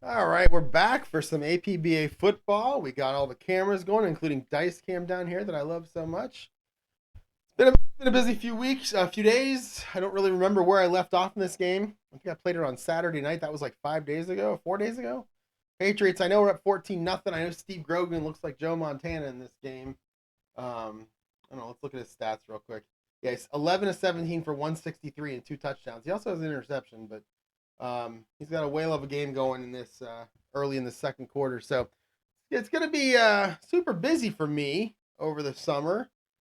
All right, we're back for some APBA football. We got all the cameras going, including Dice Cam down here that I love so much. It's been a busy few weeks, a few days. I don't really remember where I left off in this game. I think I played it on Saturday night. That was like 5 days ago, 4 days ago. Patriots. I know we're up 14-0. I know Steve Grogan looks like Joe Montana in this game. I don't know. Let's look at his stats real quick. Yeah, he's 11 of 17 for 163 and 2 touchdowns. He also has an interception, but he's got a whale of a game going in this early in the second quarter. So it's going to be super busy for me over the summer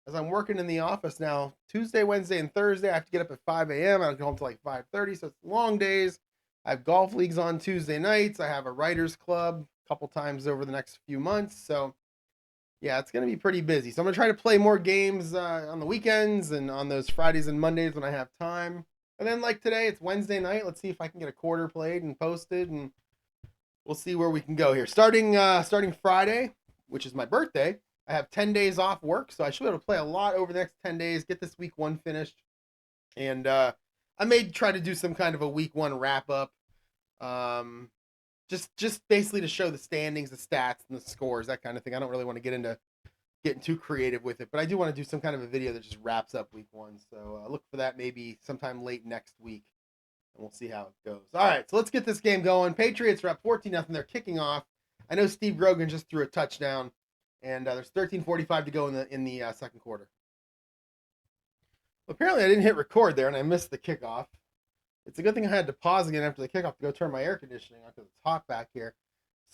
as I'm working in the office now. Tuesday, Wednesday, and Thursday, I have to get up at 5 a.m. I don't get home till like 5:30, so it's long days. I have golf leagues on Tuesday nights. I have a writers club a couple times over the next few months. So yeah, it's going to be pretty busy. So I'm going to try to play more games on the weekends and on those Fridays and Mondays when I have time. And then like today, it's Wednesday night. Let's see if I can get a quarter played and posted, and we'll see where we can go here. Starting Friday, which is my birthday, I have 10 days off work, so I should be able to play a lot over the next 10 days, get this week one finished. And I may try to do some kind of a week one wrap up. Um, just basically to show the standings, the stats, and the scores, that kind of thing. I don't really want to get into getting too creative with it, but I do want to do some kind of a video that just wraps up week one. So look for that maybe sometime late next week, and we'll see how it goes. All right, so let's get this game going. Patriots are up 14-0. They're kicking off. I know Steve Grogan just threw a touchdown, and there's 13:45 to go in the second quarter. Apparently, I didn't hit record there, and I missed the kickoff. It's a good thing I had to pause again after the kickoff to go turn my air conditioning on because it's hot back here.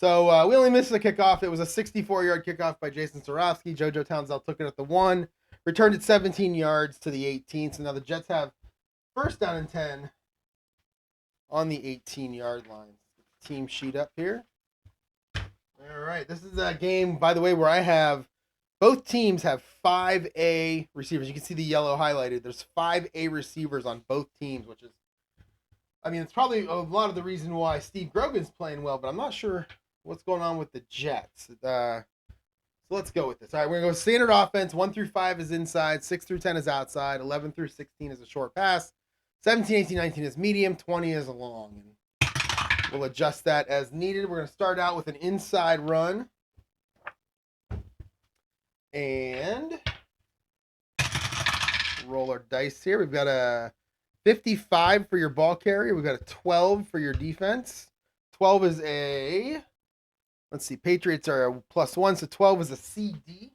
So we only missed the kickoff. It was a 64-yard kickoff by Jason Sorofsky. JoJo Townsell took it at the 1, returned it 17 yards to the 18. So now the Jets have first down and 10 on the 18-yard line. Team sheet up here. All right, this is a game, by the way, where I have both teams have 5A receivers. You can see the yellow highlighted. There's 5A receivers on both teams, which is, I mean, it's probably a lot of the reason why Steve Grogan's playing well, but I'm not sure what's going on with the Jets. So let's go with this. All right, we're going to go standard offense. 1 through 5 is inside. 6 through 10 is outside. 11 through 16 is a short pass. 17, 18, 19 is medium. 20 is a long. And we'll adjust that as needed. We're going to start out with an inside run. And roll our dice here. We've got a 55 for your ball carrier. We've got a 12 for your defense. 12 is a, let's see, Patriots are a +1, so 12 is a CD.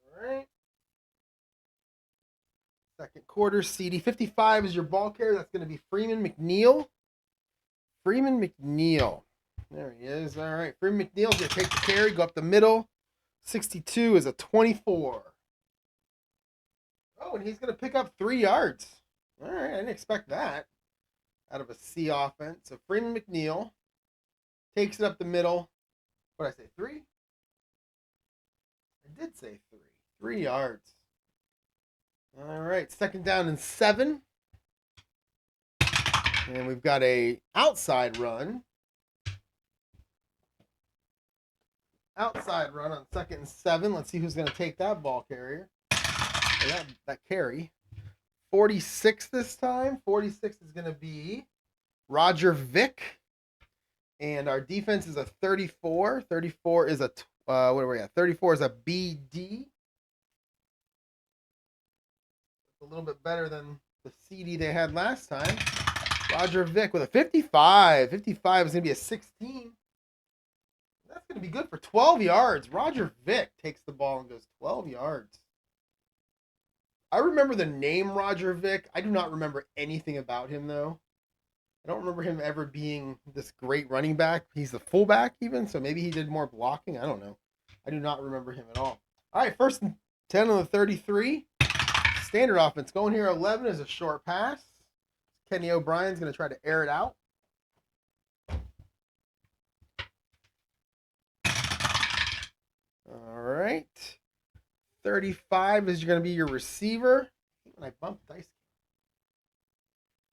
All right. Second quarter, CD. 55 is your ball carrier. That's going to be Freeman McNeil. Freeman McNeil. There he is. All right. Freeman McNeil's going to take the carry, go up the middle. 62 is a 24. Oh, and he's going to pick up 3 yards. All right, I didn't expect that out of a C offense. So Freeman McNeil takes it up the middle. What did I say, 3? I did say 3. 3 yards. All right, second down and 7. And we've got a outside run. Outside run on second and 7. Let's see who's going to take that ball carrier. That carry. 46 this time. 46 is going to be Roger Vick. And our defense is a 34. 34 is a, what are we at? 34 is a BD. It's a little bit better than the CD they had last time. Roger Vick with a 55. 55 is going to be a 16. That's going to be good for 12 yards. Roger Vick takes the ball and goes 12 yards. I remember the name Roger Vick. I do not remember anything about him, though. I don't remember him ever being this great running back. He's the fullback even, so maybe he did more blocking. I don't know. I do not remember him at all. All right, first and 10 on the 33. Standard offense going here. 11 is a short pass. Kenny O'Brien's going to try to air it out. All right. 35 is going to be your receiver. When I bump dice.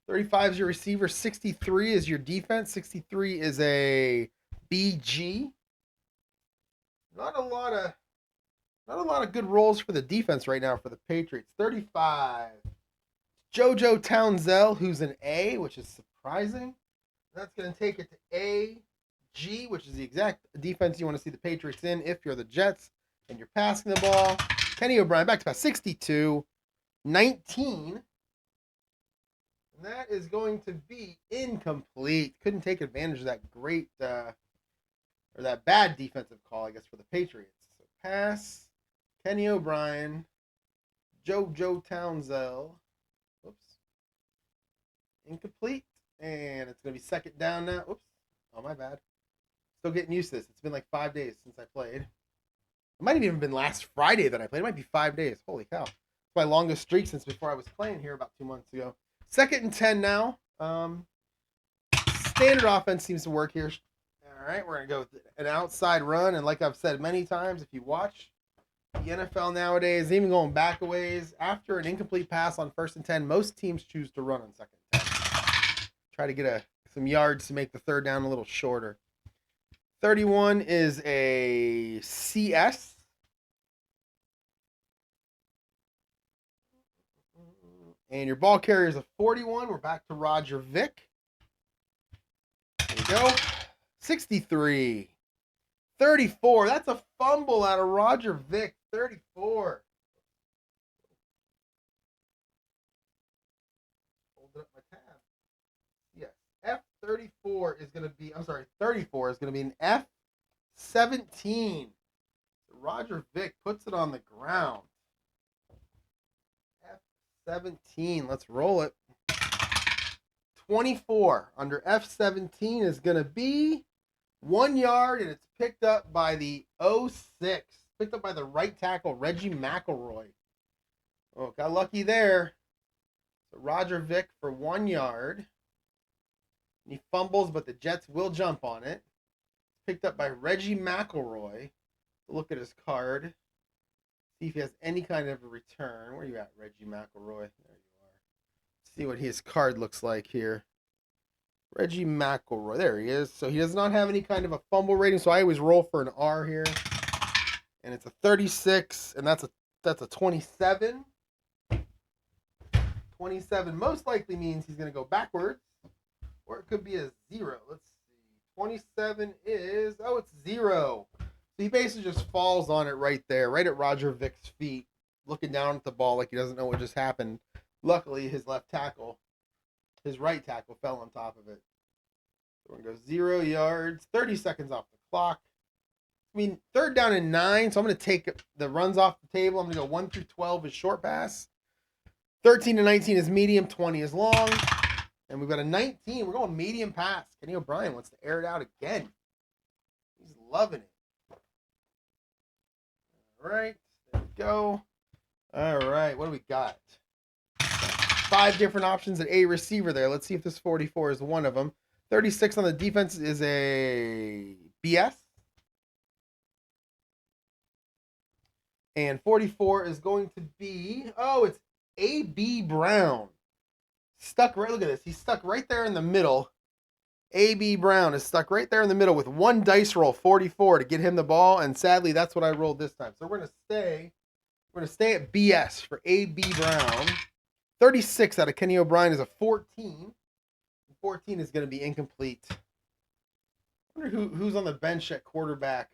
35 is your receiver. 63 is your defense. 63 is a BG. Not a lot of good roles for the defense right now for the Patriots. 35. JoJo Townsell, who's an A, which is surprising. That's going to take it to AG, which is the exact defense you want to see the Patriots in if you're the Jets and you're passing the ball. Kenny O'Brien back to pass 62, 19. And that is going to be incomplete. Couldn't take advantage of that great or that bad defensive call, I guess, for the Patriots. So pass, Kenny O'Brien, Joe Townsend. Whoops. Incomplete. And it's going to be second down now. Oops. Oh, my bad. Still getting used to this. It's been like 5 days since I played. It might have even been last Friday that I played. It might be 5 days. Holy cow. It's my longest streak since before I was playing here about 2 months ago. Second and 10 now. Standard offense seems to work here. All right, we're going to go with an outside run. And like I've said many times, if you watch the NFL nowadays, even going back a ways, after an incomplete pass on first and 10, most teams choose to run on second and 10. Try to get some yards to make the third down a little shorter. 31 is a CS. And your ball carrier is a 41. We're back to Roger Vick. There we go. 63. 34. That's a fumble out of Roger Vick. 34. Hold up my tab. Yes. F34 is going to be, 34 is going to be an F17. Roger Vick puts it on the ground. 17. Let's roll it. 24 under F17 is going to be 1 yard, and it's picked up by the 06. Picked up by the right tackle, Reggie McElroy. Oh, got lucky there. So Roger Vick for 1 yard. And he fumbles, but the Jets will jump on it. Picked up by Reggie McElroy. Look at his card. See if he has any kind of a return. Where are you at, Reggie McElroy? There you are. See what his card looks like here. Reggie McElroy. There he is. So he does not have any kind of a fumble rating. So I always roll for an R here. And it's a 36. And that's a 27. 27 most likely means he's going to go backwards. Or it could be a 0. Let's see. 27 is, it's 0. So he basically just falls on it right there, right at Roger Vick's feet, looking down at the ball like he doesn't know what just happened. Luckily, his right tackle fell on top of it. So we're going to go 0 yards, 30 seconds off the clock. I mean, third down and 9, so I'm going to take the runs off the table. I'm going to go 1 through 12 is short pass. 13 to 19 is medium, 20 is long. And we've got a 19. We're going medium pass. Kenny O'Brien wants to air it out again. He's loving it. All right, there we go. All right, what do we got? 5 different options at A receiver there. Let's see if this 44 is one of them. 36 on the defense is a BS. And 44 is going to be, it's A.B. Brown. Stuck right, look at this. He's stuck right there in the middle. A.B. Brown is stuck right there in the middle with 1 dice roll, 44, to get him the ball, and sadly, that's what I rolled this time. So we're gonna stay at BS for A.B. Brown. 36 out of Kenny O'Brien is a 14. 14 is gonna be incomplete. I wonder who's on the bench at quarterback.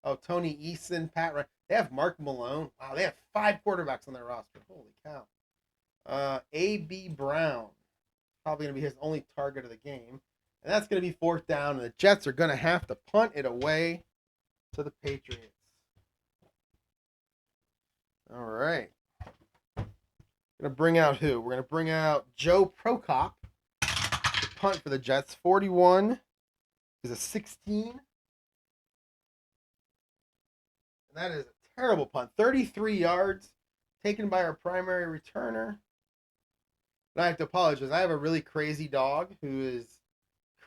Oh, Tony Eason, Pat Ryan. They have Mark Malone. Wow, they have 5 quarterbacks on their roster. Holy cow. A.B. Brown. Probably gonna be his only target of the game. And that's going to be 4th down, and the Jets are going to have to punt it away to the Patriots. All right. Going to bring out who? We're going to bring out Joe Prokop to punt for the Jets. 41 is a 16. And that is a terrible punt. 33 yards taken by our primary returner. And I have to apologize. I have a really crazy dog who is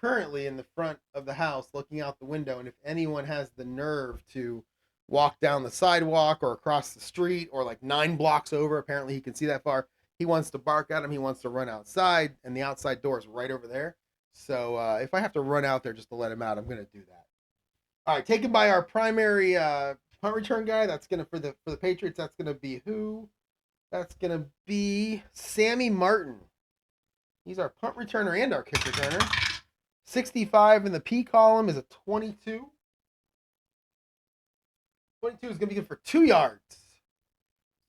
currently in the front of the house looking out the window, and if anyone has the nerve to walk down the sidewalk or across the street or like 9 blocks over, apparently he can see that far, he wants to bark at him, he wants to run outside, and the outside door is right over there. So if I have to run out there just to let him out, I'm going to do that. All right, taken by our primary punt return guy. That's going to, for the Patriots, that's going to be who? That's going to be Sammy Martin. He's our punt returner and our kick returner. 65 in the P column is a 22. 22 is going to be good for 2 yards.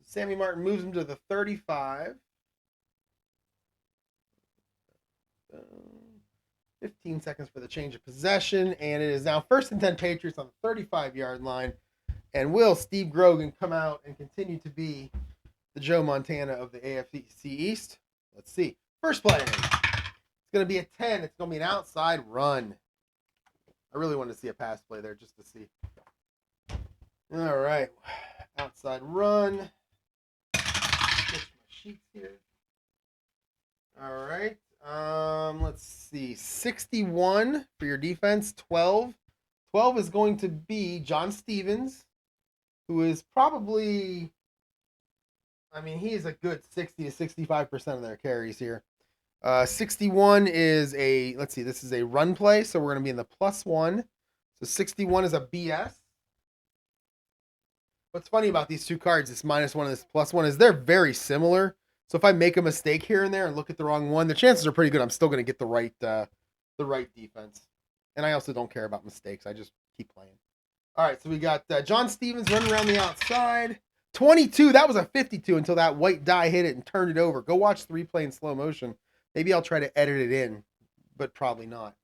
Sammy Martin moves him to the 35. 15 seconds for the change of possession, and it is now 1st and 10 Patriots on the 35-yard line. And will Steve Grogan come out and continue to be the Joe Montana of the AFC East? Let's see. First play. It's going to be a 10. It's going to be an outside run. I really want to see a pass play there just to see. All right. Outside run. Switch my sheets here. All right. Let's see. 61 for your defense. 12. 12 is going to be John Stevens, who is probably, he is a good 60 to 65% of their carries here. 61 is this is a run play, so we're going to be in the +1. So 61 is a BS. What's funny about these two cards, this -1 and this +1, is they're very similar. So if I make a mistake here and there and look at the wrong one, the chances are pretty good I'm still going to get the right defense. And I also don't care about mistakes. I just keep playing. All right, so we got John Stevens running around the outside. 22, that was a 52 until that white die hit it and turned it over. Go watch the replay in slow motion. Maybe I'll try to edit it in, but probably not.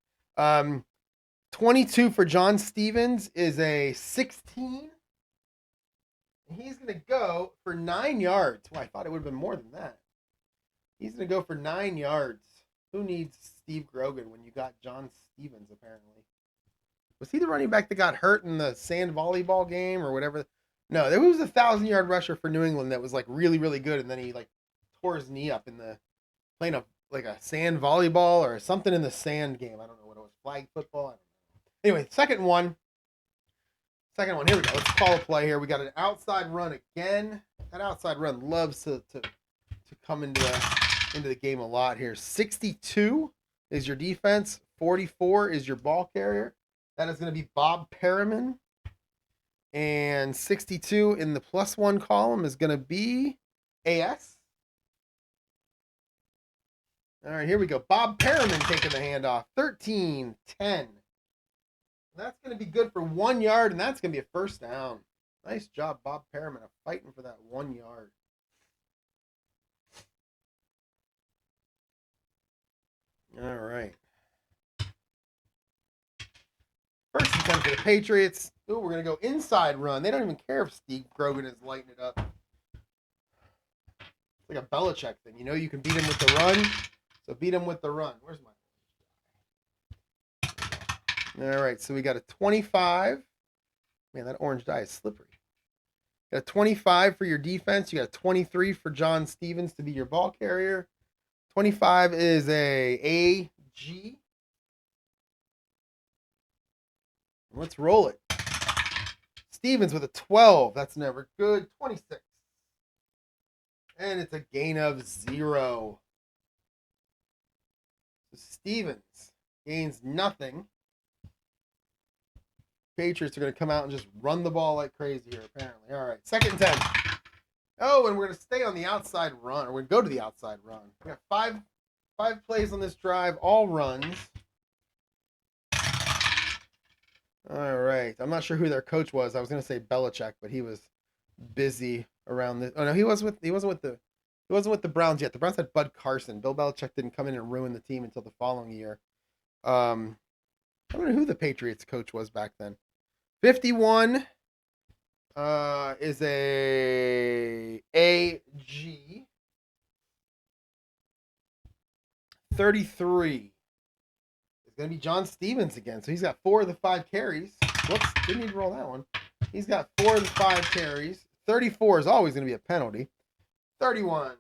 22 for John Stevens is a 16. And he's going to go for 9 yards. Well, I thought it would have been more than that. He's going to go for 9 yards. Who needs Steve Grogan when you got John Stevens, apparently? Was he the running back that got hurt in the sand volleyball game or whatever? No, there was a 1,000-yard rusher for New England that was really, really good, and then he tore his knee up in the playing a sand volleyball or something in the sand game. I don't know what it was. Flag football. I don't know. Anyway, second one. Here we go. Let's call a play here. We got an outside run again. That outside run loves to come into the game a lot here. 62 is your defense. 44 is your ball carrier. That is going to be Bob Perriman. And 62 in the +1 column is going to be AS. All right, here we go. Bob Perriman taking the handoff. 13-10. That's going to be good for 1 yard, and that's going to be a first down. Nice job, Bob Perriman, fighting for that 1 yard. All right. 1st and 10 for the Patriots. Ooh, we're going to go inside run. They don't even care if Steve Grogan is lighting it up. It's like a Belichick thing. You know you can beat him with the run, so beat him with the run. Where's my... All right, so we got a 25. Man, that orange dye is slippery. Got a 25 for your defense. You got a 23 for John Stevens to be your ball carrier. 25 is a AG. Let's roll it. Stevens with a 12. That's never good. 26. And it's a gain of 0. So Stevens gains nothing. Patriots are going to come out and just run the ball like crazy here, apparently. All right, 2nd and 10. Oh, and we're going to stay on the outside run, or we're going to go to the outside run. We got five plays on this drive, all runs. All right, I'm not sure who their coach was. I was going to say Belichick, but he was busy around this. Oh no, he wasn't with the Browns yet. The Browns had Bud Carson. Bill Belichick didn't come in and ruin the team until the following year. I don't know who the Patriots coach was back then. 51 is a AG. 33 is going to be John Stevens again. So he's got 4 of the 5 carries. Whoops, didn't need to roll that one. He's got 4 of the 5 carries. 34 is always going to be a penalty. 31.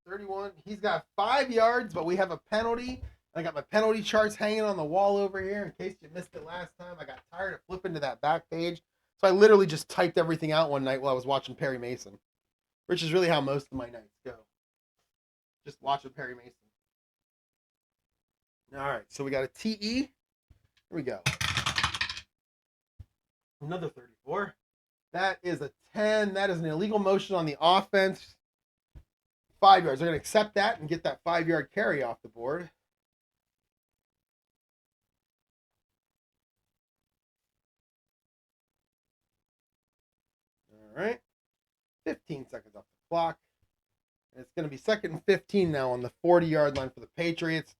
31. He's got 5 yards, but we have a penalty. I got my penalty charts hanging on the wall over here in case you missed it last time. I got tired of flipping to that back page. So I literally just typed everything out one night while I was watching Perry Mason, which is really how most of my nights go. Just watching Perry Mason. All right, so we got a TE. Here we go. Another 34. That is a 10. That is an illegal motion on the offense. 5 yards. They're going to accept that and get that 5-yard carry off the board. All right. 15 seconds off the clock. And it's going to be 2nd and 15 now on the 40-yard line for the Patriots.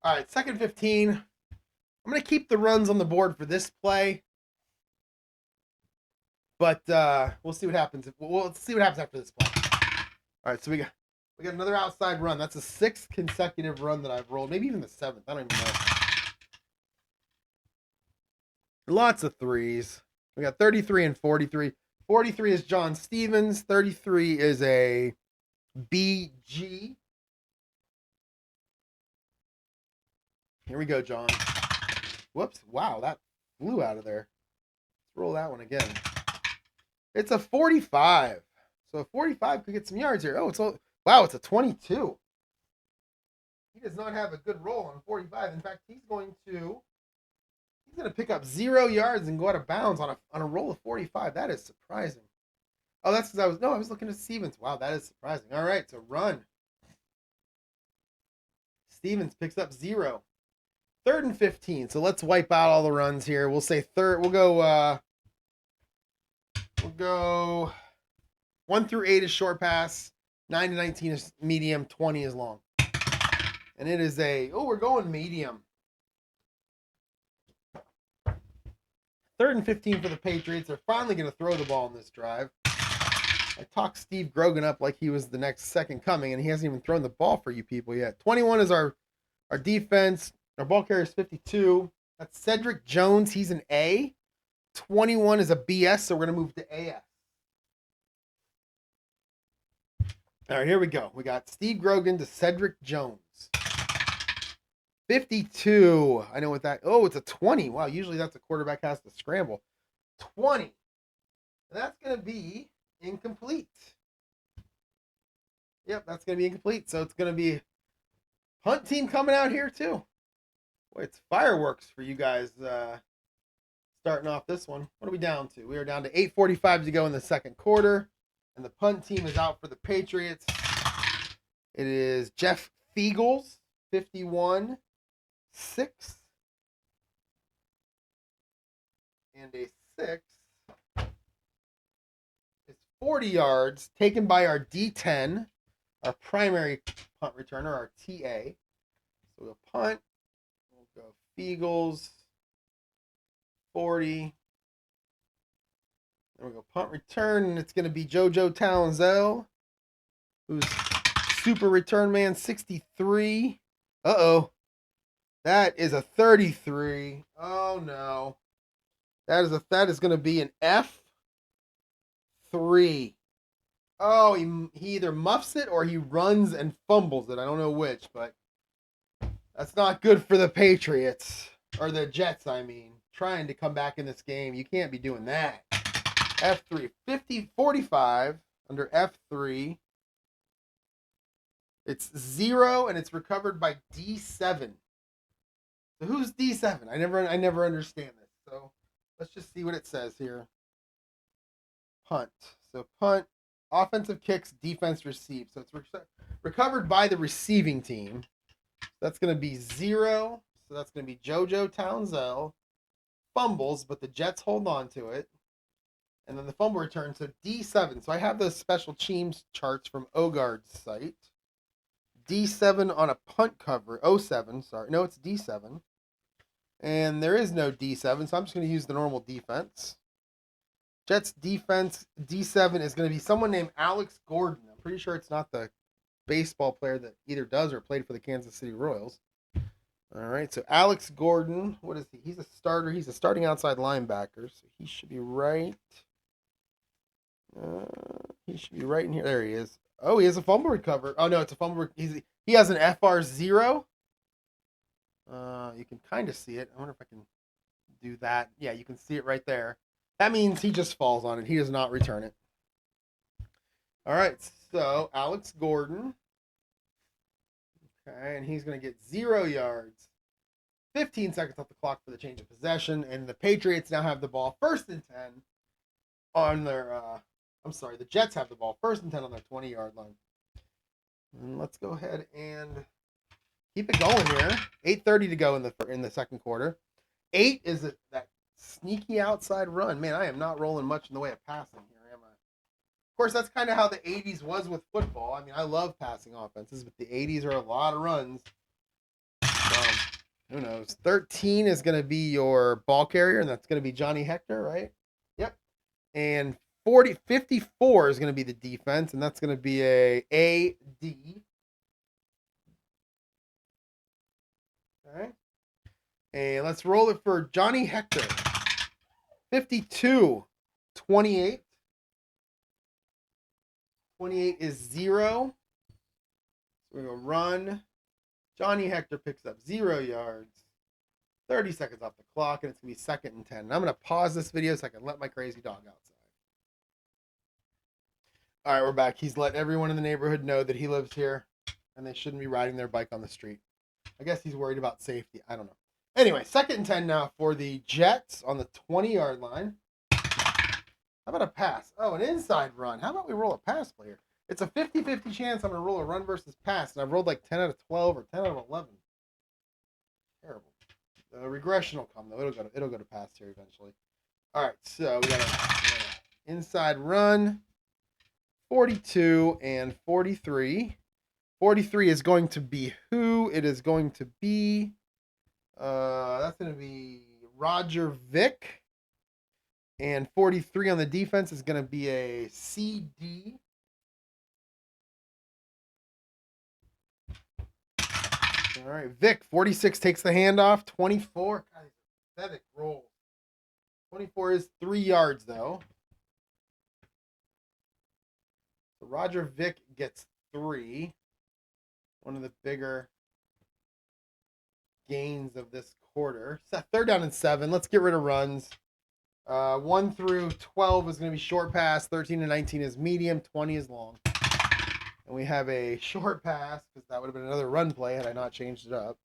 All right, 2nd and 15. I'm going to keep the runs on the board for this play. But we'll see what happens. We'll see what happens after this play. All right, so we got another outside run. That's the 6th consecutive run that I've rolled. Maybe even the 7th. I don't even know. Lots of threes. We got 33 and 43. 43 is John Stevens. 33 is a BG. Here we go, John. Whoops. Wow, that flew out of there. Let's roll that one again. It's a 45. So a 45 could get some yards here. Oh, wow, it's a 22. He does not have a good roll on 45. In fact, he's going to pick up 0 yards and go out of bounds on a roll of 45. That is surprising. Oh, that's because I was looking at Stevens. Wow, that is surprising. All right, so run. Stevens picks up 0. 3rd and 15. So let's wipe out all the runs here. We'll say third. We'll go 1 through 8 is short pass, 9 to 19 is medium, 20 is long. And it is we're going medium. 3rd and 15 for the Patriots. They're finally going to throw the ball in this drive. I talked Steve Grogan up like he was the next second coming, and he hasn't even thrown the ball for you people yet. 21 is our defense. Our ball carrier is 52. That's Cedric Jones. He's an A. 21 is a BS, so we're going to move to AS. All right, here we go. We got Steve Grogan to Cedric Jones. 52. I know what that... Oh, it's a 20. Wow, usually that's a quarterback has to scramble. 20. That's going to be incomplete. Yep, that's going to be incomplete. So it's going to be punt team coming out here too. Boy, it's fireworks for you guys starting off this one. What are we down to? We are down to 8:45 to go in the second quarter. And the punt team is out for the Patriots. It is Jeff Fiegels, 51, 6. And a 6 is 40 yards taken by our D10, our primary punt returner, our TA. So we'll punt. We'll go Fiegels, 40. Then we'll go punt return, and it's going to be JoJo Townsell, who's super return man, 63. Uh-oh. That is a 33. Oh, no. That is going to be an F3. Oh, he either muffs it or he runs and fumbles it. I don't know which, but that's not good for the Patriots. Or the Jets, I mean. Trying to come back in this game. You can't be doing that. F3. 45 under F3. It's 0 and it's recovered by D7. So who's D7? I never understand this. So let's just see what it says here. Punt. So punt, offensive kicks, defense receive. So it's recovered by the receiving team. That's going to be 0. So that's going to be JoJo Townsell. Fumbles, but the Jets hold on to it. And then the fumble return, so D7. So I have those special teams charts from Ogard's site. D7 on a punt cover. 07, sorry. No, it's D7. And there is no D7, so I'm just going to use the normal defense. Jets defense, D7 is going to be someone named Alex Gordon. I'm pretty sure it's not the baseball player that either does or played for the Kansas City Royals. All right, so Alex Gordon, what is he? He's a starter. He's a starting outside linebacker, so he should be right. He should be right in here. There he is. Oh, he has a fumble recover. Oh, no, it's a fumble. He has an FR0. You can kind of see it. I wonder if I can do that. Yeah, you can see it right there. That means he just falls on it. He does not return it. All right, so Alex Gordon. Okay, and he's going to get 0 yards. 15 seconds off the clock for the change of possession, and the Patriots now have the ball 1st and 10 on their, the Jets have the ball 1st and 10 on their 20-yard line. And let's go ahead and keep it going here. 8:30 to go in the second quarter. 8 is that sneaky outside run. Man, I am not rolling much in the way of passing here, am I? course, that's kind of how the 80s was with football. I mean, I love passing offenses, but the 80s are a lot of runs. Who knows? 13 is going to be your ball carrier, and that's going to be Johnny Hector, right? Yep. And 54 is going to be the defense, and that's going to be a AD. All right. And let's roll it for Johnny Hector. 52, 28. 28 is 0. So we're going to run. Johnny Hector picks up 0 yards. 30 seconds off the clock, and it's going to be 2nd and 10. And I'm going to pause this video so I can let my crazy dog outside. All right, we're back. He's let everyone in the neighborhood know that he lives here, and they shouldn't be riding their bike on the street. I guess he's worried about safety. I don't know. Anyway, 2nd and 10 now for the Jets on the 20-yard line. How about a pass? Oh, an inside run. How about we roll a pass play here? It's a 50-50 chance I'm going to roll a run versus pass, and I've rolled like 10 out of 12 or 10 out of 11. Terrible. The regression will come, though. It'll go to pass here eventually. All right, so we got an inside run. 42 and 43. 43 is going to be who? It is going to be, that's going to be Roger Vick. And 43 on the defense is going to be a CD. All right, Vick, 46 takes the handoff. 24, God, pathetic roll. 24 is 3 yards, though. So Roger Vick gets 3. One of the bigger gains of this quarter. 3rd down and 7. Let's get rid of runs. 1 through 12 is going to be short pass. 13 to 19 is medium. 20 is long. And we have a short pass, because that would have been another run play had I not changed it up.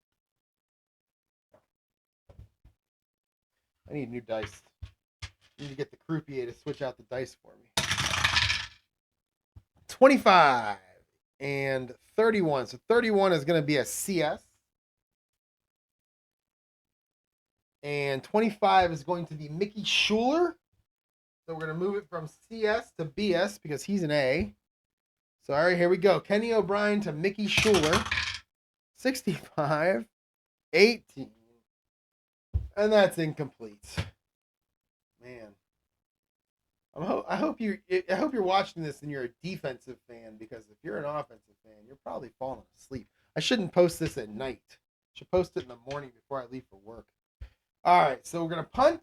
I need new dice. I need to get the croupier to switch out the dice for me. 25 and 31. So 31 is going to be a CS. And 25 is going to be Mickey Schuler. So we're going to move it from CS to BS because he's an A. So, all right, here we go. Kenny O'Brien to Mickey Schuler. 65, 18. And that's incomplete. Man. I hope you're watching this and you're a defensive fan, because if you're an offensive fan, you're probably falling asleep. I shouldn't post this at night. I should post it in the morning before I leave for work. All right, so we're going to punt.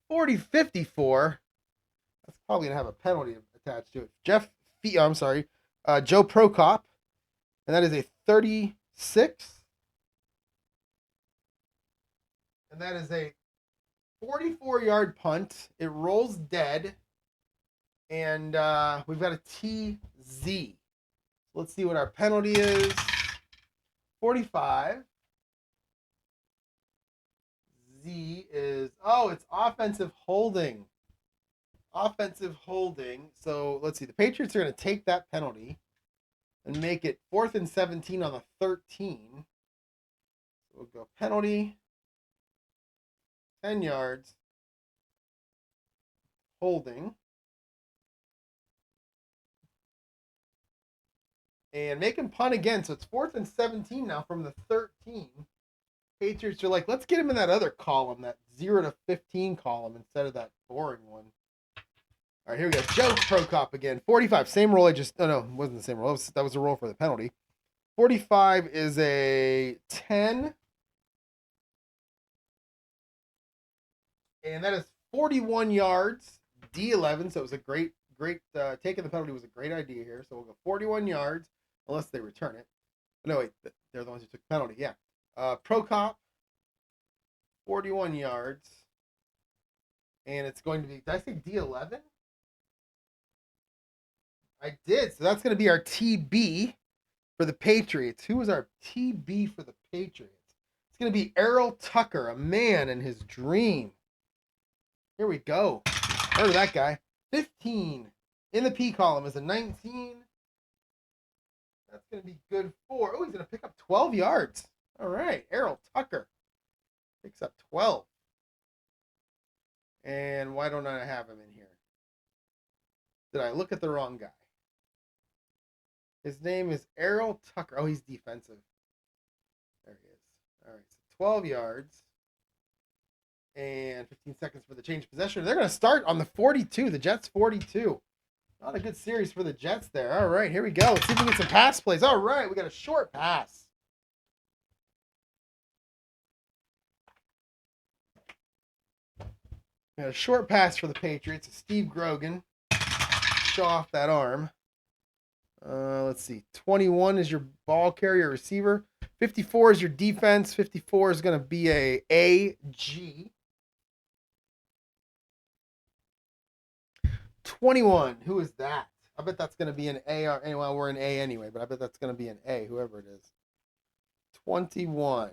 .40-54. That's probably going to have a penalty attached to it. Joe Prokop. And that is a 36. And that is a 44-yard punt. It rolls dead. And we've got a TZ. Let's see what our penalty is. 45. Z is, it's offensive holding. Offensive holding. So let's see. The Patriots are going to take that penalty and make it 4th and 17 on the 13. So we'll go penalty. 10 yards. Holding. And make him punt again. So it's 4th and 17 now from the 13. Patriots are like, let's get him in that other column, that 0 to 15 column, instead of that boring one. All right, here we go. Joe Prokop again. 45, same roll. It wasn't the same roll. That was a roll for the penalty. 45 is a 10. And that is 41 yards, D11. So it was a great taking the penalty was a great idea here. So we'll go 41 yards, unless they return it. No, wait, they're the ones who took the penalty. Yeah. Prokop, 41 yards. And it's going to be, did I say D11? I did. So that's going to be our TB for the Patriots. Who was our TB for the Patriots? It's going to be Errol Tucker, a man in his dream. Here we go. Heard of that guy. 15 in the P column is a 19. That's going to be good for, he's going to pick up 12 yards. All right, Errol Tucker. Picks up 12. And why don't I have him in here? Did I look at the wrong guy? His name is Errol Tucker. Oh, he's defensive. There he is. All right, so 12 yards. And 15 seconds for the change of possession. They're going to start on the 42. The Jets 42. Not a good series for the Jets there. All right, here we go. Let's see if we can get some pass plays. All right, we got a short pass. We got a short pass for the Patriots. Steve Grogan. Show off that arm. Let's see. 21 is your ball carrier receiver. 54 is your defense. 54 is going to be a AG. 21. Who is that? I bet that's going to be an A. Well, we're an A anyway, but I bet that's going to be an A, whoever it is. 21.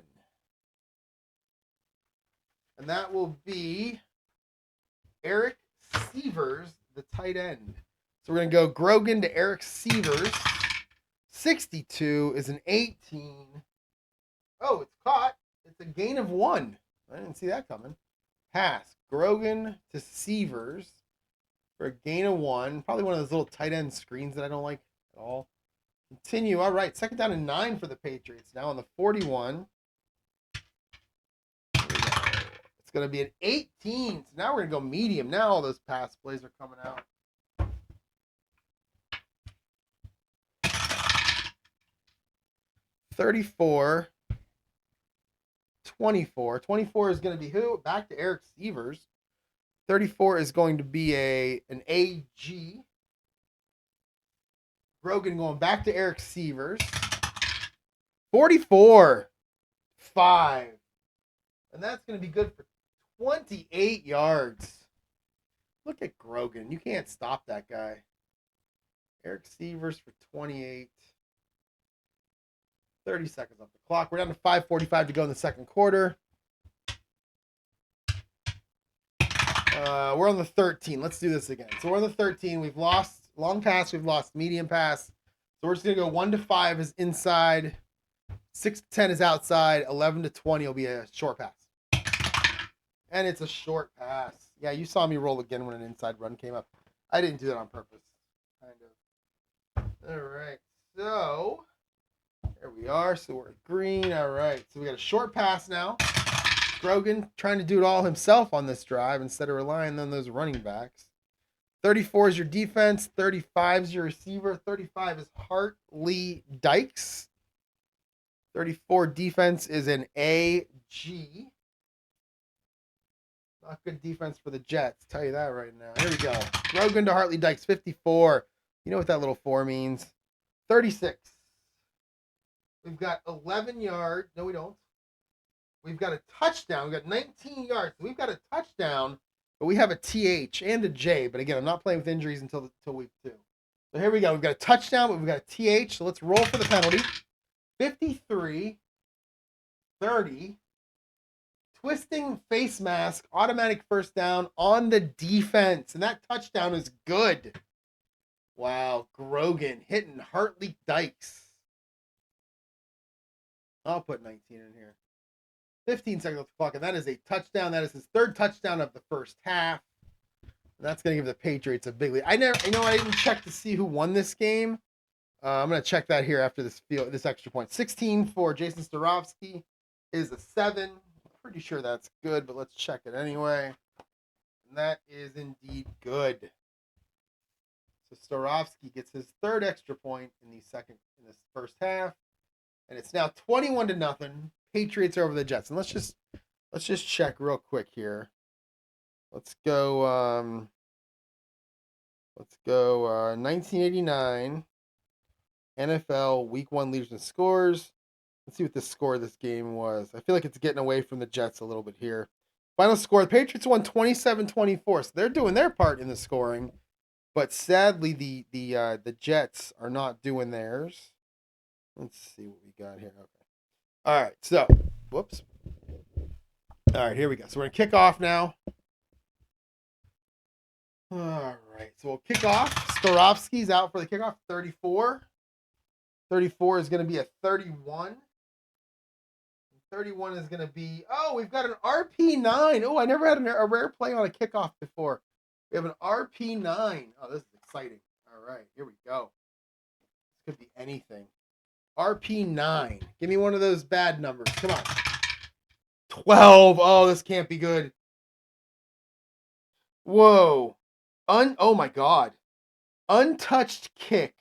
And that will be Eric Sievers, the tight end. So we're going to go Grogan to Eric Sievers. 62 is an 18. Oh, it's caught. It's a gain of 1. I didn't see that coming. Pass. Grogan to Sievers for a gain of 1. Probably one of those little tight end screens that I don't like at all. Continue. All right. Second down and 9 for the Patriots. Now on the 41. It's going to be an 18. So now we're going to go medium. Now all those pass plays are coming out. $34. 24. 24 is going to be who? Back to Eric Sievers. 34 is going to be an AG. Grogan going back to Eric Sievers. 44. 5. And that's going to be good for 28 yards. Look at Grogan. You can't stop that guy. Eric Sievers for 28. 30 seconds off the clock. We're down to 5:45 to go in the second quarter. We're on the 13. Let's do this again. So we're on the 13. We've lost long pass. We've lost medium pass. So we're just going to go 1 to 5 is inside. 6 to 10 is outside. 11 to 20 will be a short pass. And it's a short pass. Yeah, you saw me roll again when an inside run came up. I didn't do that on purpose. Kind of. All right. So there we are. So we're green. All right. So we got a short pass now. Grogan trying to do it all himself on this drive instead of relying on those running backs. 34 is your defense. 35 is your receiver. 35 is Hartley Dykes. 34 defense is an AG. Not good defense for the Jets. Tell you that right now. Here we go. Grogan to Hartley Dykes. 54. You know what that little 4 means. 36. We've got 11 yards. No, we don't. We've got a touchdown. We've got 19 yards. We've got a touchdown, but we have a TH and a J. But again, I'm not playing with injuries until week 2. So here we go. We've got a touchdown, but we've got a TH. So let's roll for the penalty. 53, 30. Twisting face mask, automatic first down on the defense. And that touchdown is good. Wow. Grogan hitting Hartley Dykes. I'll put 19 in here. 15 seconds off the clock, and that is a touchdown. That is his 3rd touchdown of the first half. And that's going to give the Patriots a big lead. I didn't check to see who won this game. I'm going to check that here after this extra point. 16 for Jason Starofsky is a 7. I'm pretty sure that's good, but let's check it anyway. And that is indeed good. So Starofsky gets his 3rd extra point in this first half. And it's now 21-0. Patriots are over the Jets. And let's just check real quick here. Let's go 1989 NFL Week 1 leaders and scores. Let's see what the score of this game was. I feel like it's getting away from the Jets a little bit here. Final score, the Patriots won 27-24. So they're doing their part in the scoring. But sadly, the Jets are not doing theirs. Let's see what we got here. Okay. All right. So, whoops. All right, here we go. So we're going to kick off now. All right. So we'll kick off. Starofsky's out for the kickoff. 34. 34 is going to be a 31. 31 is going to be, oh, we've got an RP9. Oh, I never had a rare play on a kickoff before. We have an RP9. Oh, this is exciting. All right, here we go. This could be anything. RP9. Give me one of those bad numbers. Come on. 12. Oh, this can't be good. Whoa. Oh, my God. Untouched kick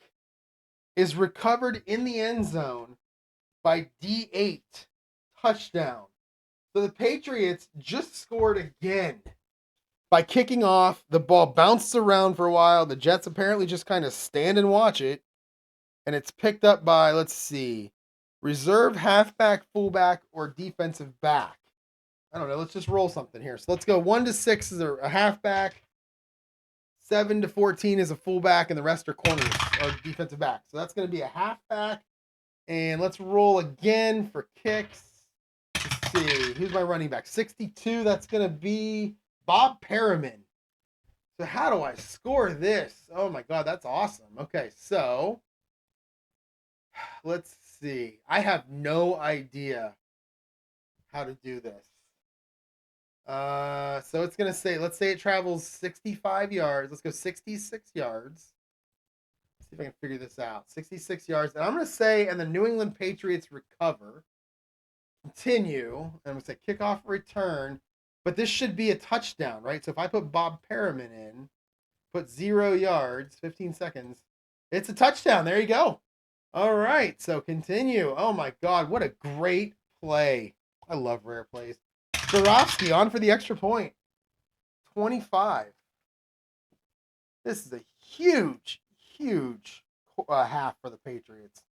is recovered in the end zone by D8. Touchdown. So the Patriots just scored again by kicking off. The ball bounced around for a while. The Jets apparently just kind of stand and watch it. And it's picked up by, let's see, reserve halfback, fullback, or defensive back. I don't know. Let's just roll something here. So let's go 1 to 6 is a halfback. 7 to 14 is a fullback, and the rest are corners or defensive back. So that's going to be a halfback. And let's roll again for kicks. Let's see. Who's my running back? 62. That's going to be Bob Perriman. So how do I score this? Oh, my God. That's awesome. Okay, so let's see. I have no idea how to do this. So it's going to say, let's say it travels 65 yards. Let's go 66 yards. Let's see if I can figure this out. 66 yards. And I'm going to say, and the New England Patriots recover. Continue. And I'm going to say kickoff return. But this should be a touchdown, right? So if I put Bob Perriman in, put 0 yards, 15 seconds, it's a touchdown. There you go. All right. So continue. Oh, my God. What a great play. I love rare plays. Borowski on for the extra point. 25. This is a huge, huge half for the Patriots.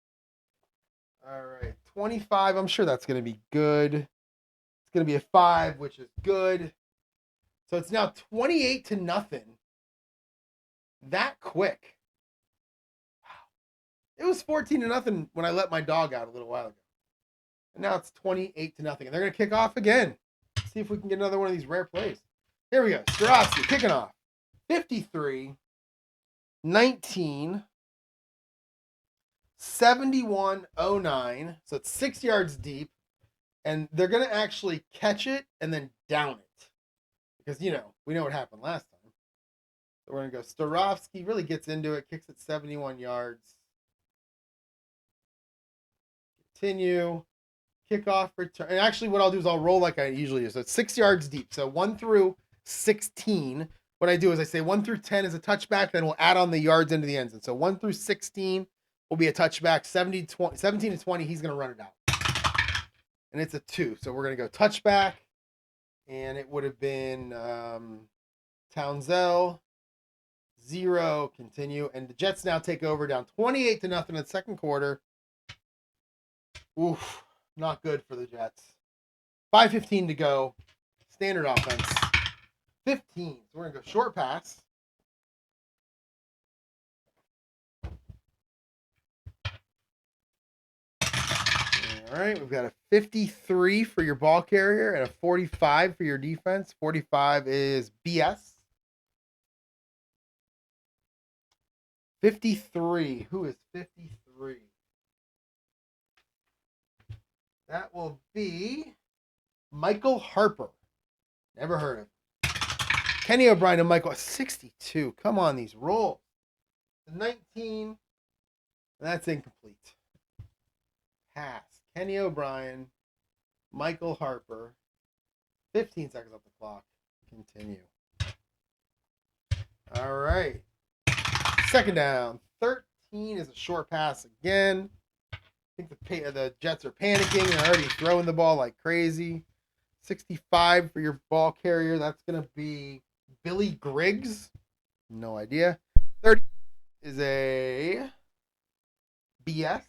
All right. 25. I'm sure that's going to be good. It's going to be a 5, which is good. So it's now 28-0. That quick. Wow. It was 14-0 when I let my dog out a little while ago. And now it's 28-0. And they're going to kick off again. See if we can get another one of these rare plays. Here we go. Borowski kicking off. 53, 19, 71, 09. So it's 6 yards deep. And they're going to actually catch it and then down it. Because, you know, we know what happened last time. So we're going to go. Borowski really gets into it. Kicks it 71 yards. Continue. Kickoff return. And actually, what I'll do is I'll roll like I usually do. So it's 6 yards deep. So 1 through 16. What I do is I say 1 through 10 is a touchback. Then we'll add on the yards into the end zone. So 1 through 16 will be a touchback. 17 to 20, he's going to run it out. And it's a 2. So we're going to go touchback. And it would have been Townsell. 0. Continue. And the Jets now take over down 28-0 in the second quarter. Oof. Not good for the Jets. 5:15 to go. Standard offense. 15. So we're going to go short pass. All right. We've got a 53 for your ball carrier and a 45 for your defense. 45 is BS. 53. Who is 53? That will be Michael Harper. Never heard of him. Kenny O'Brien and Michael. 62. Come on, these rolls. 19. And that's incomplete. Pass. Kenny O'Brien. Michael Harper. 15 seconds off the clock. Continue. All right. Second down. 13 is a short pass again. I think the Jets are panicking and already throwing the ball like crazy. 65 for your ball carrier. That's going to be Billy Griggs. No idea. 30 is a BS.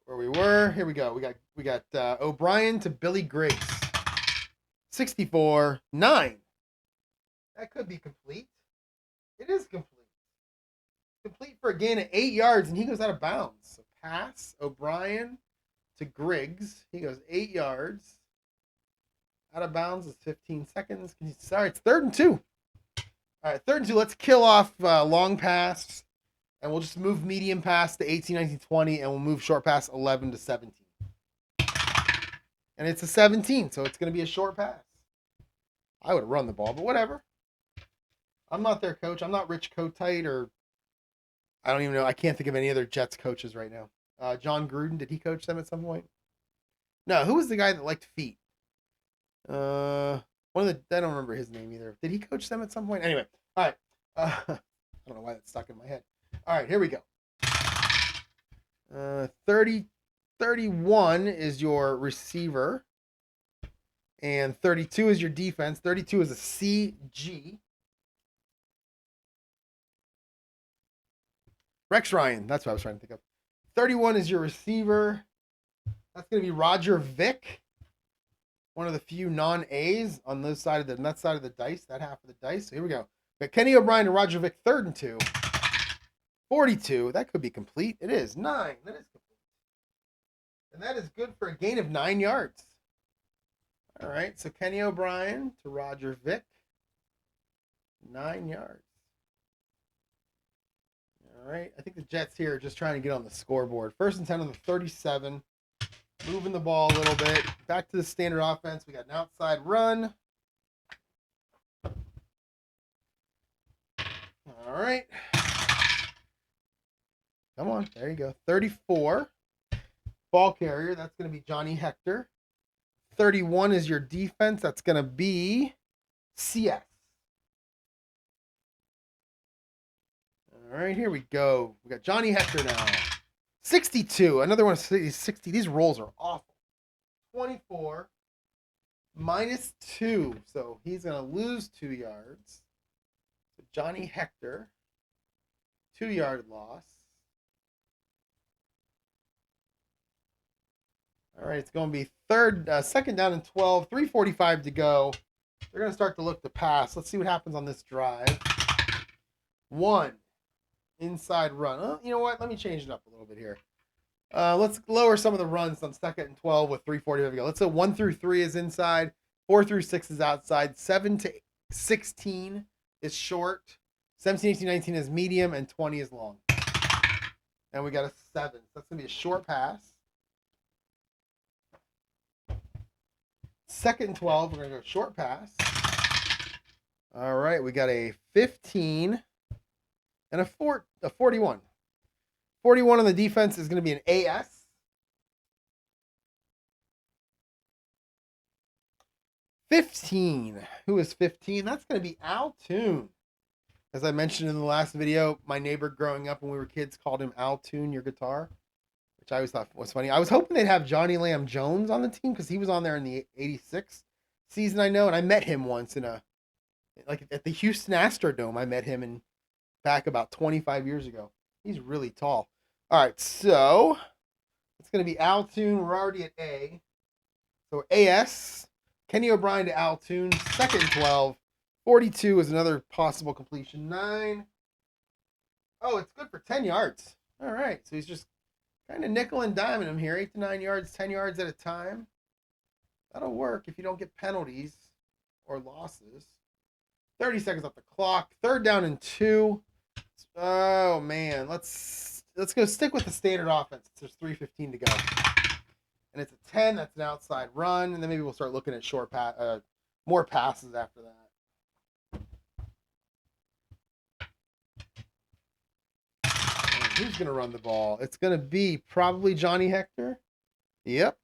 Where we were. Here we go. We got O'Brien to Billy Griggs. 64, 9. That could be complete. It is complete. Complete for a gain of 8 yards, and he goes out of bounds. So pass, O'Brien to Griggs. He goes 8 yards. Out of bounds is 15 seconds. Sorry, it's 3rd and 2. All right, 3rd and 2. Let's kill off long pass, and we'll just move medium pass to 18, 19, 20, and we'll move short pass 11 to 17. And it's a 17, so it's going to be a short pass. I would have run the ball, but whatever. I'm not their coach. I'm not Rich Kotite, or I don't even know. I can't think of any other Jets coaches right now. John Gruden, did he coach them at some point? No, who was the guy that liked feet? One of the, I don't remember his name either. Did he coach them at some point? Anyway, all right. I don't know why that's stuck in my head. All right, here we go. 31 is your receiver, and 32 is your defense. 32 is a CG. Rex Ryan, that's what I was trying to think of. 31 is your receiver. That's going to be Roger Vick, one of the few non-A's on that side of the dice, that half of the dice. So here we go. We got Kenny O'Brien and Roger Vick, 3rd and 2. 42, that could be complete. It is 9. That is complete. And that is good for a gain of 9 yards. All right, so Kenny O'Brien to Roger Vick, 9 yards. All right, I think the Jets here are just trying to get on the scoreboard. 1st and 10 on the 37. Moving the ball a little bit. Back to the standard offense. We got an outside run. All right. Come on. There you go. 34. Ball carrier. That's going to be Johnny Hector. 31 is your defense. That's going to be CS. All right, here we go. We got Johnny Hector now. 62. Another one is 60. These rolls are awful. 24 minus 2. So he's going to lose 2 yards. So Johnny Hector, 2-yard loss. All right, it's going to be 2nd down and 12. 3:45 to go. They're going to start to look to pass. Let's see what happens on this drive. 1. Inside run. You know what? Let me change it up a little bit here. Let's lower some of the runs on 2nd and 12 with 3:45 to go. Let's say 1 through 3 is inside, 4 through 6 is outside, 7 to 16 is short, 17, 18, 19 is medium, and 20 is long. And we got a 7. So that's going to be a short pass. 2nd and 12, we're going to go short pass. All right, we got a 15 and a 41. 41 on the defense is going to be an AS. 15. Who is 15? That's going to be Al Toon. As I mentioned in the last video, my neighbor growing up when we were kids called him Al Toon, your guitar, which I always thought was funny. I was hoping they'd have Johnny Lamb Jones on the team because he was on there in the 86 season, I know, and I met him once at the Houston Astrodome. I met him back about 25 years ago. He's really tall. All right, so it's going to be Al Toon. We're already at A. So AS, Kenny O'Brien to Al Toon, 2nd and 12. 42 is another possible completion. 9. Oh, it's good for 10 yards. All right, so he's just kind of nickel and diming him here. 8 to 9 yards, 10 yards at a time. That'll work if you don't get penalties or losses. 30 seconds off the clock. 3rd down and 2. Oh, man. Let's go stick with the standard offense. There's 3:15 to go. And it's a 10. That's an outside run. And then maybe we'll start looking at more passes after that. And who's going to run the ball? It's going to be probably Johnny Hector. Yep.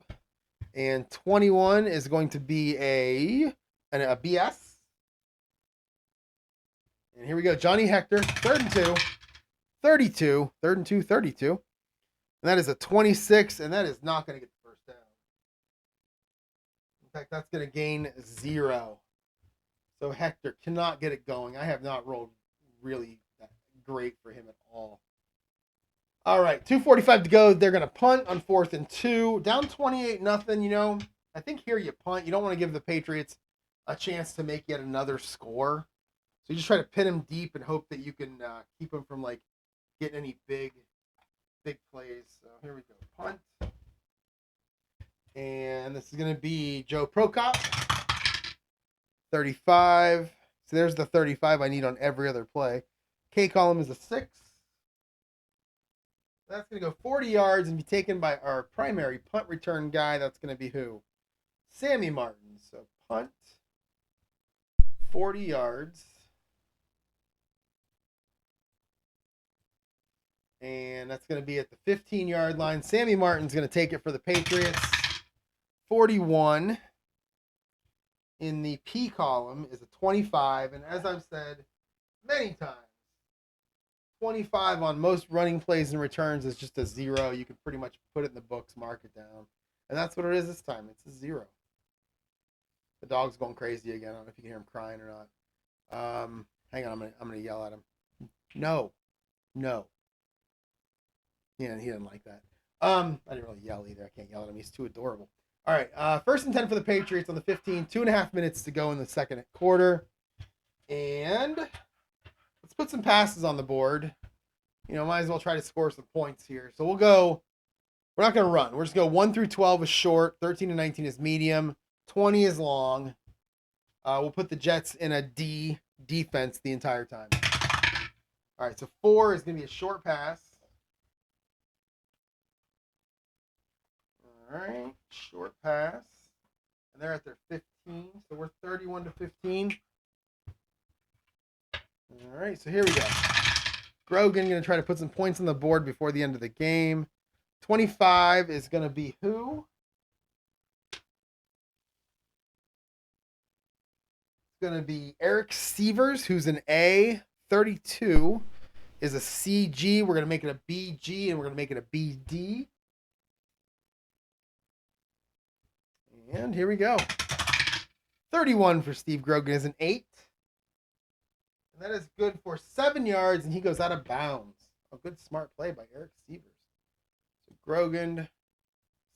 And 21 is going to be a BS. And here we go. Johnny Hector, 3rd and 2. 32. 3rd and 2, 32. And that is a 26, and that is not going to get the first down. In fact, that's going to gain 0. So Hector cannot get it going. I have not rolled really that great for him at all. All right, 2:45 to go. They're going to punt on 4th and 2. Down 28-0. You know, I think here you punt. You don't want to give the Patriots a chance to make yet another score. So you just try to pin him deep and hope that you can keep him from getting any big plays. So here we go. Punt. And this is going to be Joe Prokop. 35. So there's the 35 I need on every other play. K column is a 6. That's going to go 40 yards and be taken by our primary punt return guy. That's going to be who? Sammy Martin. So punt, 40 yards. And that's going to be at the 15-yard line. Sammy Martin's going to take it for the Patriots. 41 in the P column is a 25. And as I've said many times, 25 on most running plays and returns is just a 0. You can pretty much put it in the books, mark it down. And that's what it is this time. It's a 0. The dog's going crazy again. I don't know if you can hear him crying or not. Hang on, I'm gonna yell at him. No. Yeah, he didn't like that. I didn't really yell either. I can't yell at him. He's too adorable. All right, 1st and 10 for the Patriots on the 15. 2.5 minutes to go in the second quarter. And let's put some passes on the board. Might as well try to score some points here. So we're not going to run. We're just going to go 1 through 12 is short. 13 to 19 is medium. 20 is long. We'll put the Jets in a D defense the entire time. All right, so 4 is going to be a short pass. All right, short pass. And they're at their 15, so we're 31 to 15. All right, so here we go. Grogan going to try to put some points on the board before the end of the game. 25 is going to be who? It's going to be Eric Sievers, who's an A. 32 is a CG. We're going to make it a BG, and we're going to make it a BD. And here we go. 31 for Steve Grogan is an 8. And that is good for 7 yards, and he goes out of bounds. A good smart play by Eric Sievers. So Grogan,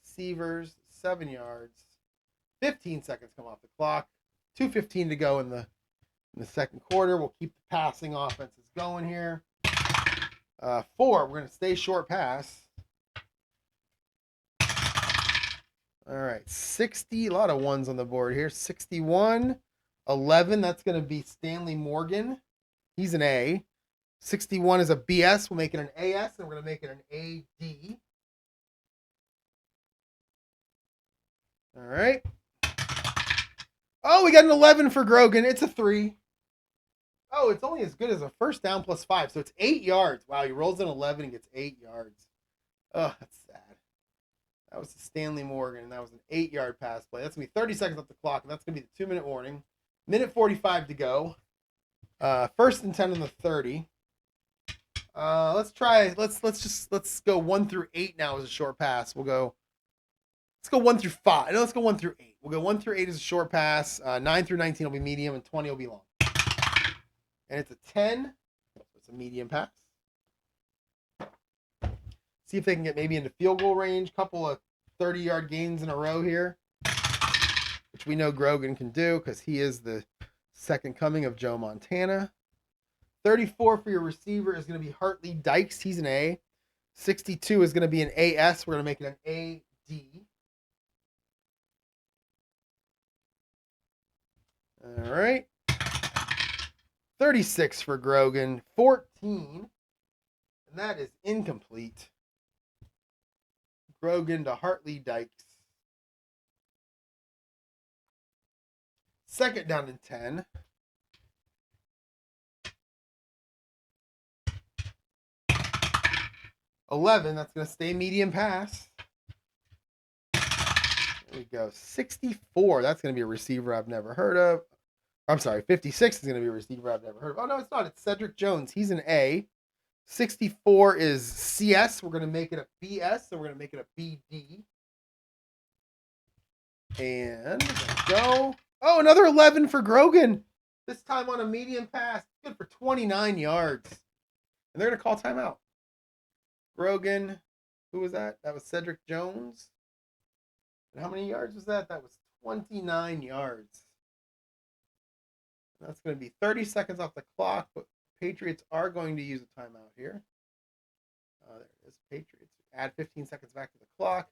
Sievers, 7 yards. 15 seconds come off the clock. 2:15 to go in the second quarter. We'll keep the passing offenses going here. 4, we're going to stay short pass. All right, 60, a lot of ones on the board here. 61, 11, that's going to be Stanley Morgan. He's an A. 61 is a BS. We'll make it an AS, and we're going to make it an AD. All right. Oh, we got an 11 for Grogan. It's a 3. Oh, it's only as good as a first down plus 5, so it's 8 yards. Wow, he rolls an 11 and gets 8 yards. Oh, that's sad. That was Stanley Morgan, and that was an 8-yard pass play. That's going to be 30 seconds off the clock, and that's going to be the 2-minute warning. Minute 45 to go. 1st and 10 on the 30. Let's go 1 through 8 now as a short pass. Let's go 1 through 5. No, let's go 1 through 8. We'll go 1 through 8 as a short pass. 9 through 19 will be medium, and 20 will be long. And it's a 10. It's a medium pass. See if they can get maybe into field goal range. Couple of 30-yard gains in a row here, which we know Grogan can do because he is the second coming of Joe Montana. 34 for your receiver is going to be Hartley Dykes. He's an A. 62 is going to be an AS. We're going to make it an AD. All right. 36 for Grogan. 14. And that is incomplete. Grogan to Hartley Dykes. 2nd down and 10. $11. That's going to stay medium pass. There we go. 64. That's going to be a receiver I've never heard of. I'm sorry. 56 is going to be a receiver I've never heard of. Oh, no, it's not. It's Cedric Jones. He's an A. 64 is CS. We're going to make it a BS, so we're going to make it a BD. And go. Oh, another 11 for Grogan. This time on a medium pass. Good for 29 yards. And they're going to call timeout. Grogan. Who was that? That was Cedric Jones. And how many yards was that? That was 29 yards. That's going to be 30 seconds off the clock, but Patriots are going to use a timeout here. There it is. Patriots. Add 15 seconds back to the clock.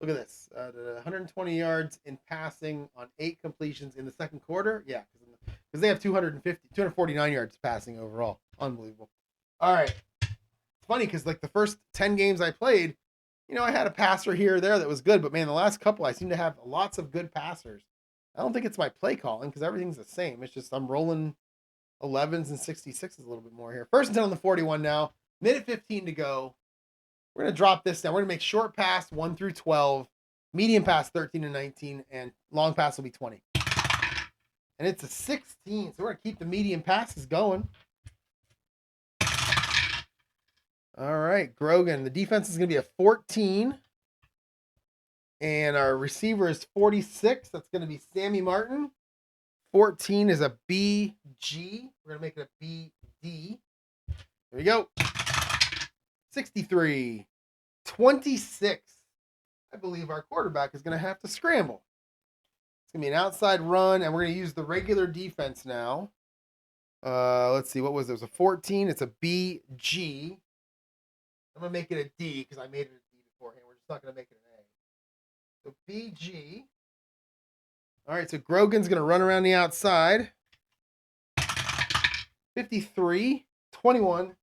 Look at this. 120 yards in passing on 8 completions in the second quarter. Yeah, because they have 249 yards passing overall. Unbelievable. All right. It's funny because like the first 10 games I played, I had a passer here or there that was good, but man, the last couple I seem to have lots of good passers. I don't think it's my play calling because everything's the same. It's just I'm rolling 11s and 66s a little bit more here. First and 10 on the 41 now. Minute 15 to go. We're going to drop this down. We're going to make short pass 1 through 12, medium pass 13 and 19, and long pass will be 20. And it's a 16, so we're going to keep the medium passes going. All right, Grogan. The defense is going to be a 14. And our receiver is 46. That's going to be Sammy Martin. 14 is a BG. We're going to make it a BD. There we go. 63. 26. I believe our quarterback is going to have to scramble. It's going to be an outside run, and we're going to use the regular defense now. Let's see. What was it? It was a 14. It's a BG. I'm going to make it a D because I made it a D beforehand. We're just not going to make it an A. So BG. All right, so Grogan's going to run around the outside. 53, 21.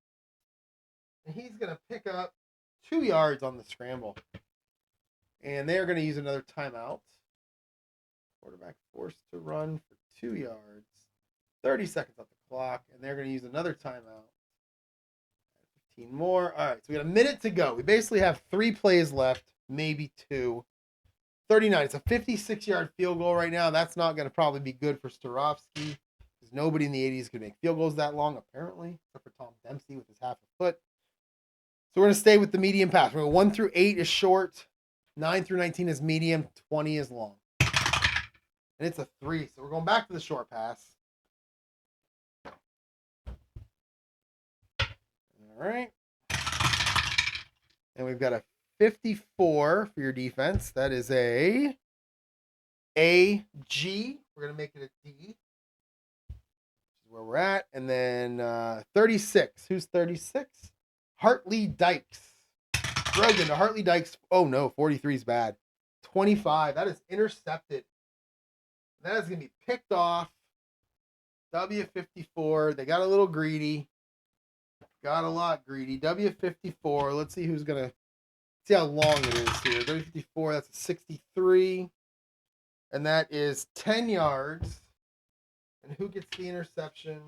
And he's going to pick up 2 yards on the scramble. And they're going to use another timeout. Quarterback forced to run for 2 yards. 30 seconds off the clock. And they're going to use another timeout. 15 more. All right, so we got a minute to go. We basically have 3 plays left, maybe 2. 39. It's a 56-yard field goal right now. That's not going to probably be good for Starovsky because nobody in the 80s could make field goals that long, apparently, except for Tom Dempsey with his half a foot. So we're going to stay with the medium pass. We're going 1 through 8 is short. 9 through 19 is medium. 20 is long. And it's a 3. So we're going back to the short pass. All right. And we've got a 54 for your defense. That is a AG. We're going to make it a D. This is where we're at. And then 36. Who's 36? Hartley Dykes. Grogan to Hartley Dykes. Oh, no. 43 is bad. 25. That is intercepted. That is going to be picked off. W54. They got a little greedy. Got a lot greedy. W54. Let's see who's going to see how long it is here. W54. That's a 63. And that is 10 yards. And who gets the interception?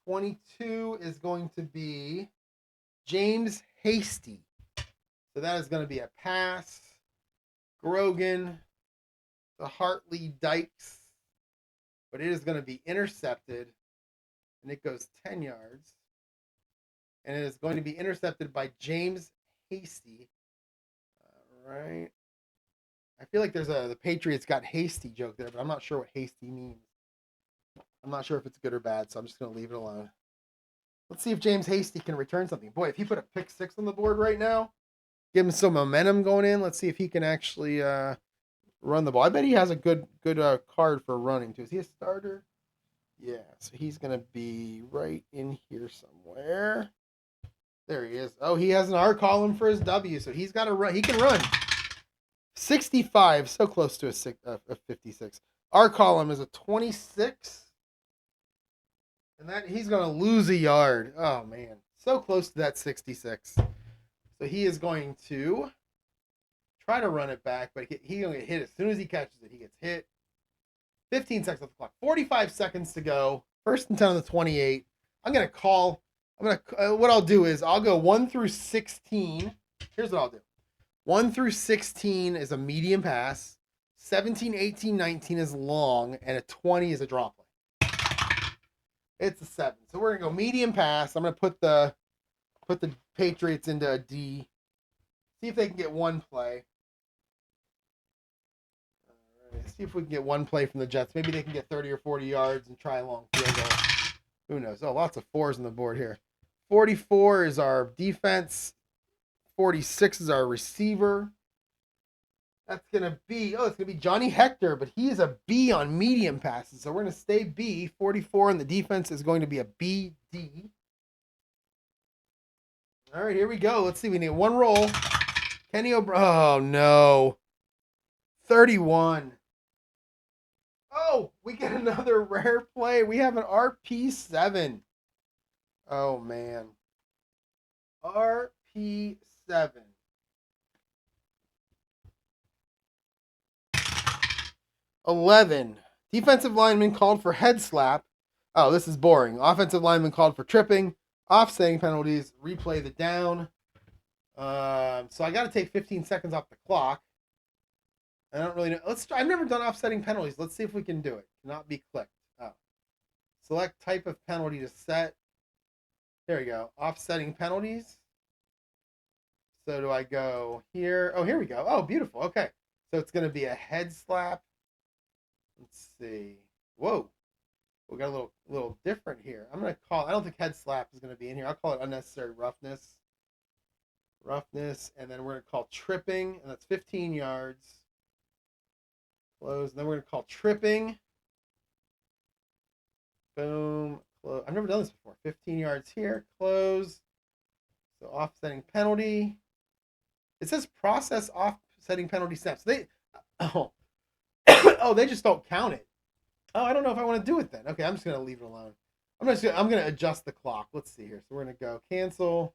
22 is going to be James Hasty. So that is going to be a pass. Grogan to Hartley Dykes. But it is going to be intercepted. And it goes 10 yards. And it is going to be intercepted by James Hasty. All right. I feel like there's the Patriots got hasty joke there, but I'm not sure what hasty means. I'm not sure if it's good or bad, so I'm just going to leave it alone. Let's see if James Hasty can return something. Boy, if he put a pick 6 on the board right now, give him some momentum going in. Let's see if he can actually run the ball. I bet he has a good card for running, too. Is he a starter? Yeah, so he's going to be right in here somewhere. There he is. Oh, he has an R column for his W, so he's got to run. He can run. 65, so close to a 56. R column is a 26. And that he's going to lose a yard. Oh, man. So close to that 66. So he is going to try to run it back, but he's going to get hit as soon as he catches it. He gets hit. 15 seconds off the clock. 45 seconds to go. First and 10 on the 28. I'm going to call. What I'll do is I'll go 1 through 16. Here's what I'll do. 1 through 16 is a medium pass. 17, 18, 19 is long. And a 20 is a drop play. It's a 7. So we're going to go medium pass. I'm going to put the Patriots into a D. See if they can get one play. All right, see if we can get one play from the Jets. Maybe they can get 30 or 40 yards and try a long field goal. Who knows? Oh, lots of 4s on the board here. 44 is our defense. 46 is our receiver. That's going to be, it's going to be Johnny Hector, but he is a B on medium passes. So we're going to stay B. 44, and the defense is going to be a BD. All right, here we go. Let's see. We need one roll. Kenny O'Brien. Oh, no. 31. Oh, we get another rare play. We have an RP7. Oh, man. RP7. 11. Defensive lineman called for head slap. Oh, this is boring. Offensive lineman called for tripping. Offsetting penalties. Replay the down. So I got to take 15 seconds off the clock. I don't really know. I've never done offsetting penalties. Let's see if we can do it. Cannot be clicked. Oh. Select type of penalty to set. There we go. Offsetting penalties. So do I go here? Oh, here we go. Oh, beautiful. Okay. So it's going to be a head slap. Let's see. Whoa. We got a little different here. I'm going to call, I don't think head slap is going to be in here. I'll call it unnecessary roughness. Roughness. And then we're going to call tripping. And that's 15 yards. Close. And then we're going to call tripping. Boom. Close. I've never done this before. 15 yards here. Close. So offsetting penalty. It says process offsetting penalty snaps. They they just don't count it. Oh, I don't know if I want to do it then. Okay, I'm just gonna leave it alone. I'm gonna adjust the clock. Let's see here. So we're gonna go cancel.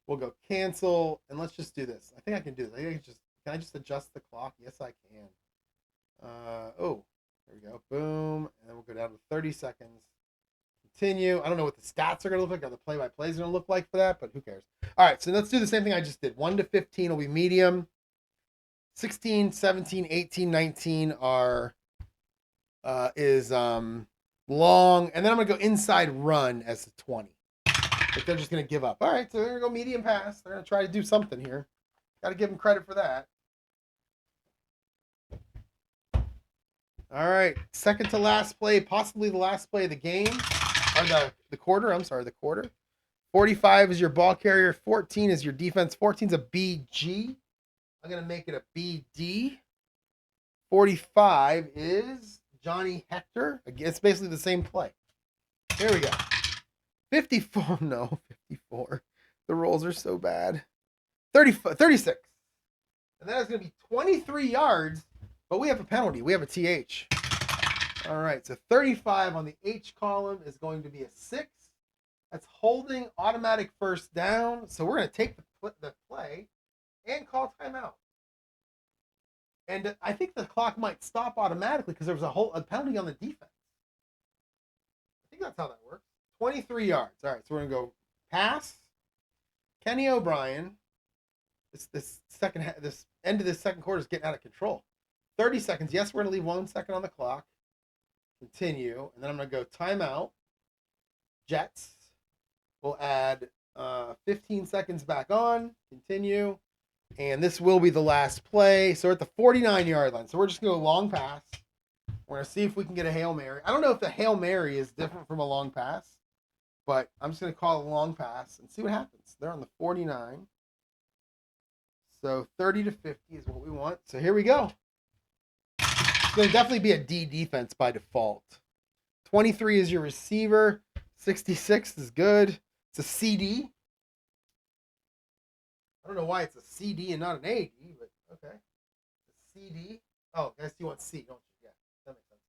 We'll go cancel, and let's just do this. I think I can do this. Can I just adjust the clock? Yes, I can. Oh, there we go. Boom, and then we'll go down to 30 seconds. Continue. I don't know what the stats are going to look like, or the play-by-play is going to look like for that, but who cares? All right, so let's do the same thing I just did. 1 to 15 will be medium. 16, 17, 18, 19 is long, and then I'm going to go inside run as the 20. But they're just going to give up. All right, so they're going to go medium pass. They're going to try to do something here. Got to give them credit for that. All right, second to last play, possibly the last play of the game. Or the quarter, I'm sorry, the quarter. 45 is your ball carrier. 14 is your defense. 14 is a BG. I'm going to make it a BD. 45 is Johnny Hector. It's basically the same play. Here we go. 54. No, 54. The rolls are so bad. 36. And that is going to be 23 yards, but we have a penalty. We have a TH. All right, so 35 on the H column is going to be a 6. That's holding automatic first down. So we're going to take the play and call timeout. And I think the clock might stop automatically because there was a penalty on the defense. I think that's how that works. 23 yards. All right, so we're going to go pass. Kenny O'Brien. This end of this second quarter is getting out of control. 30 seconds. Yes, we're going to leave 1 second on the clock. Continue, and then I'm going to go timeout. Jets. We'll add 15 seconds back on. Continue. And this will be the last play. So we're at the 49-yard line. So we're just going to go long pass. We're going to see if we can get a Hail Mary. I don't know if the Hail Mary is different from a long pass, but I'm just going to call it a long pass and see what happens. They're on the 49. So 30 to 50 is what we want. So here we go. It's going to definitely be a D defense by default. 23 is your receiver. 66 is good. It's a CD. I don't know why it's a CD and not an AD, but okay. A CD. Oh, I guess you want C, don't you? Yeah, that makes sense.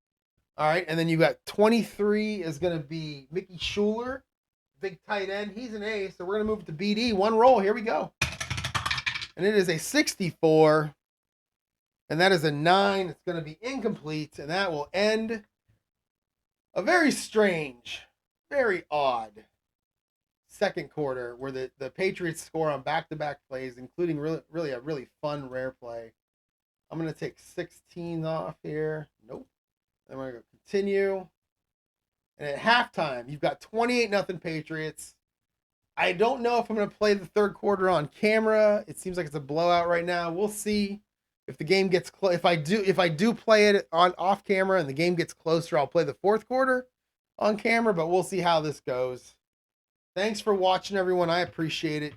All right, and then you got 23 is going to be Mickey Schuler, big tight end. He's an A, so we're going to move it to BD. One roll. Here we go. And it is a 64. And that is a 9. It's going to be incomplete. And that will end a very strange, very odd second quarter where the Patriots score on back-to-back plays, including really a really fun rare play. I'm going to take 16 off here. Nope. Then we're going to continue. And at halftime, you've got 28-0 Patriots. I don't know if I'm going to play the third quarter on camera. It seems like it's a blowout right now. We'll see. If the game gets close, if I do play it on off camera and the game gets closer, I'll play the fourth quarter on camera, but we'll see how this goes. Thanks for watching, everyone. I appreciate it.